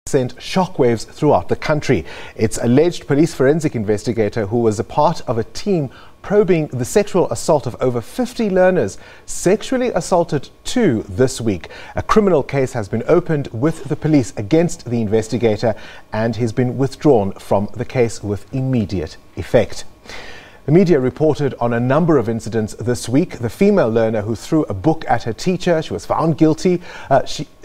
sent shockwaves throughout the country. It's alleged police forensic investigator who was a part of a team probing the sexual assault of over 50 learners sexually assaulted 2 this week. A criminal case has been opened with the police against the investigator, and he's been withdrawn from the case with immediate effect. The media reported on a number of incidents this week. The female learner who threw a book at her teacher, she was found guilty.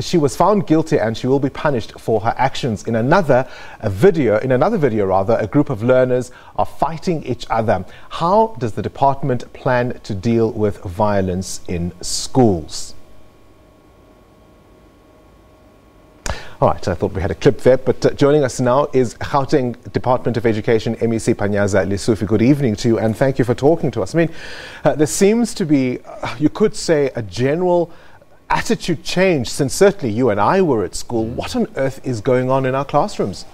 She was found guilty, and she will be punished for her actions. In another video, a group of learners are fighting each other. How does the department plan to deal with violence in schools? All right, I thought we had a clip there, but joining us now is Gauteng Department of Education MEC Panyaza Lesufi. Good evening to you, and thank you for talking to us. I mean, there seems to be, you could say, a general attitude change since certainly you and I were at school. What on earth is going on in our classrooms?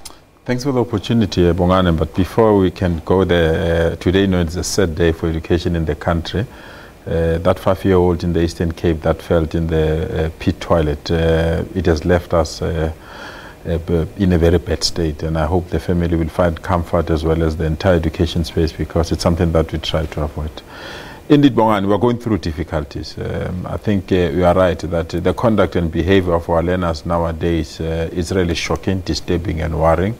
Thanks for the opportunity, Bongane, but before we can go there, today, it's a sad day for education in the country. That 5-year-old in the Eastern Cape that fell in the pit toilet, it has left us in a very bad state, and I hope the family will find comfort as well as the entire education space, because it's something that we try to avoid. Indeed, Bongani, we're going through difficulties. I think you are right that the conduct and behavior of our learners nowadays is really shocking, disturbing and worrying,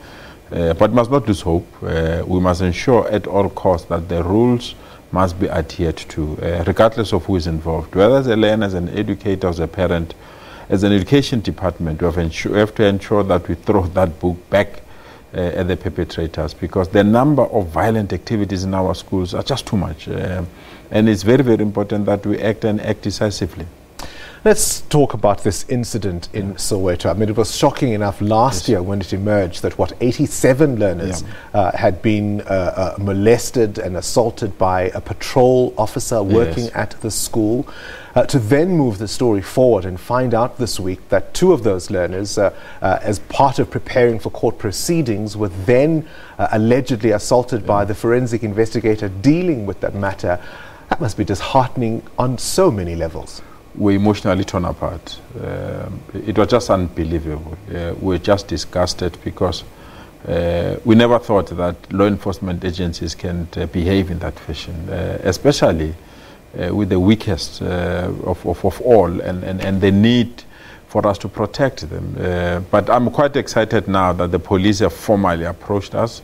but must not lose hope. We must ensure at all costs that the rules must be adhered to, regardless of who is involved. Whether as a learner, as an educator, as a parent, as an education department, we have to ensure that we throw that book back at the perpetrators, because the number of violent activities in our schools are just too much. And it's very, very important that we act and act decisively. Let's talk about this incident in Soweto. I mean, it was shocking enough last year when it emerged that, 87 learners had been molested and assaulted by a patrol officer working at the school. To then move the story forward and find out this week that 2 of those learners, as part of preparing for court proceedings, were then allegedly assaulted by the forensic investigator dealing with that matter. That must be disheartening on so many levels. We're emotionally torn apart. It was just unbelievable. We're just disgusted, because we never thought that law enforcement agencies can behave in that fashion, especially with the weakest of all, and the need for us to protect them. But I'm quite excited now that the police have formally approached us.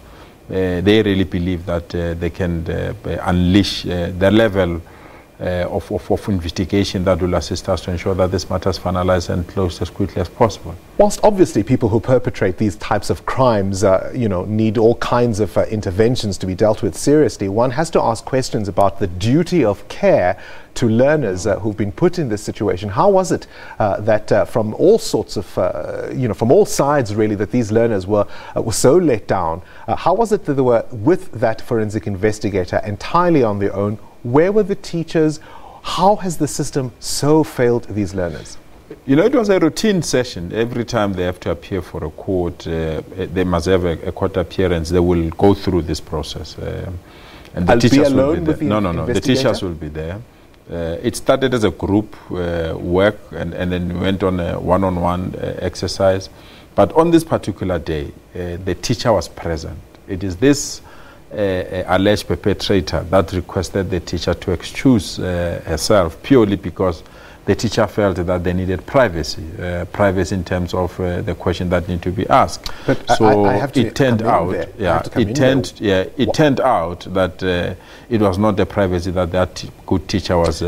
They really believe that they can unleash the level of investigation that will assist us to ensure that this matter is finalized and closed as quickly as possible. Whilst obviously people who perpetrate these types of crimes, need all kinds of interventions to be dealt with seriously, one has to ask questions about the duty of care to learners who've been put in this situation. How was it that from all sorts of, from all sides really, that these learners were so let down? How was it that they were with that forensic investigator entirely on their own? Where were the teachers? How has the system so failed these learners? It was a routine session. Every time they have to appear for a court, they must have a court appearance. They will go through this process. And the teachers will be there. No. The teachers will be there. It started as a group work, and then went on a one-on-one exercise. But on this particular day, the teacher was present. It is this alleged perpetrator that requested the teacher to excuse herself, purely because the teacher felt that they needed privacy in terms of the question that need to be asked. But so I have to it turned out, it turned out that it was not the privacy that good teacher was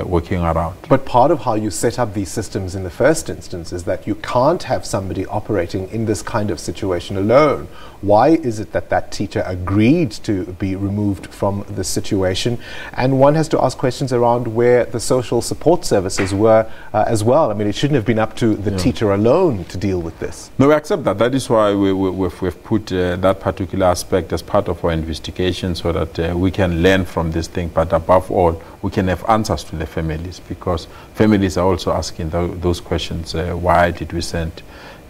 working around. But part of how you set up these systems in the first instance is that you can't have somebody operating in this kind of situation alone. Why is it that that teacher agreed to be removed from the situation? And one has to ask questions around where the social support services were as well. I mean, it shouldn't have been up to the teacher alone to deal with this. No, we accept that. That is why we've put that particular aspect as part of our investigation, so that we can learn from this thing. But above all, we can have answers to the families, because families are also asking those questions. Why did we send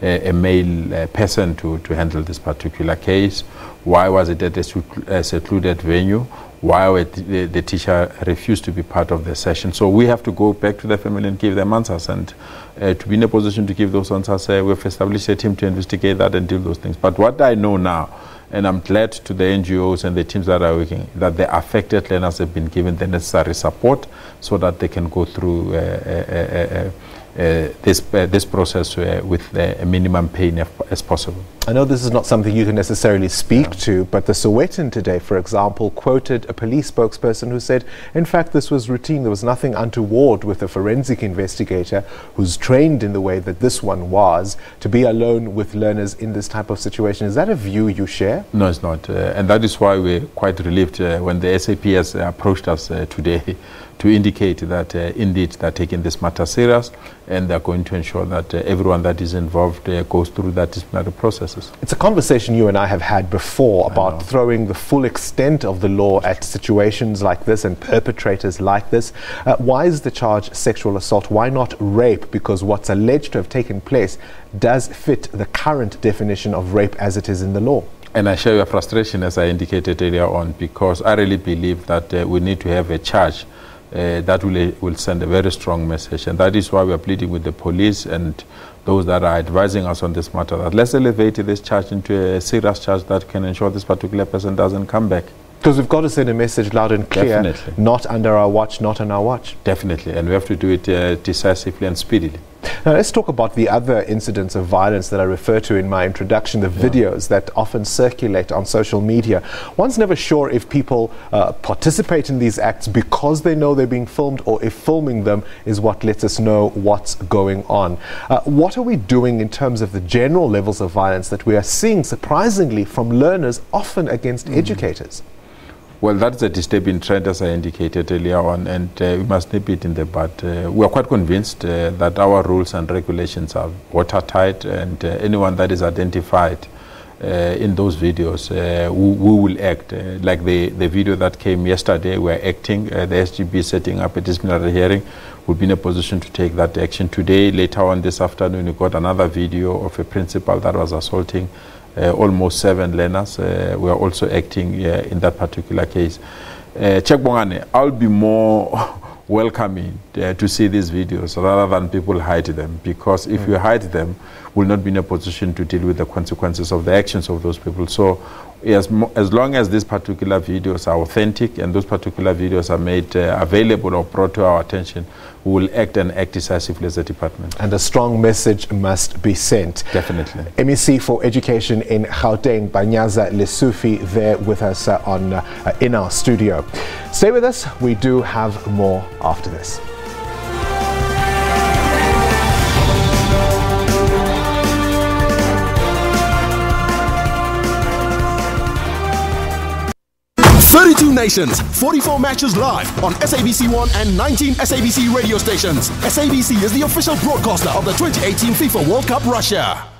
a male person to handle this particular case? Why was it at a secluded venue? Why the teacher refused to be part of the session? So we have to go back to the family and give them answers. And to be in a position to give those answers, we've established a team to investigate that and deal those things. But what I know now, and I'm glad to the NGOs and the teams that are working, that the affected learners have been given the necessary support so that they can go through this process with a minimum pain as possible. I know this is not something you can necessarily speak to, but the Sowetan today, for example, quoted a police spokesperson who said, in fact, this was routine. There was nothing untoward with a forensic investigator who's trained in the way that this one was to be alone with learners in this type of situation. Is that a view you share? No, it's not. And that is why we're quite relieved when the SAP has approached us today to indicate that indeed they're taking this matter serious and they're going to ensure that everyone that is involved goes through that disciplinary processes. It's a conversation you and I have had before about throwing the full extent of the law at situations like this and perpetrators like this. Why is the charge sexual assault? Why not rape? Because what's alleged to have taken place does fit the current definition of rape as it is in the law. And I share your frustration, as I indicated earlier on, because I really believe that we need to have a charge that will send a very strong message. And that is why we are pleading with the police and those that are advising us on this matter that let's elevate this charge into a serious charge that can ensure this particular person doesn't come back. Because we've got to send a message loud and clear. Definitely. Not under our watch, not on our watch. Definitely. And we have to do it decisively and speedily. Now let's talk about the other incidents of violence that I referred to in my introduction, the videos that often circulate on social media. One's never sure if people participate in these acts because they know they're being filmed or if filming them is what lets us know what's going on. What are we doing in terms of the general levels of violence that we are seeing, surprisingly, from learners, often against educators? Well, that's a disturbing trend, as I indicated earlier on, and we must nip it in the bud. We are quite convinced that our rules and regulations are watertight, and anyone that is identified in those videos, we will act. Like the video that came yesterday, we're acting. The SGB setting up a disciplinary hearing. We'll be in a position to take that action. Today, later on this afternoon, we got another video of a principal that was assaulting almost 7 learners. We are also acting in that particular case. Chekbongane, I'll be more welcoming to see these videos rather than people hide them, because if you hide them, we'll not be in a position to deal with the consequences of the actions of those people. So as long as these particular videos are authentic and those particular videos are made available or brought to our attention, we will act and act decisively as a department. And a strong message must be sent. Definitely. MEC for Education in Gauteng, Panyaza Lesufi, there with us in our studio. Stay with us. We do have more after this. Nations, 44 matches live on SABC 1 and 19 SABC radio stations. SABC is the official broadcaster of the 2018 FIFA World Cup Russia.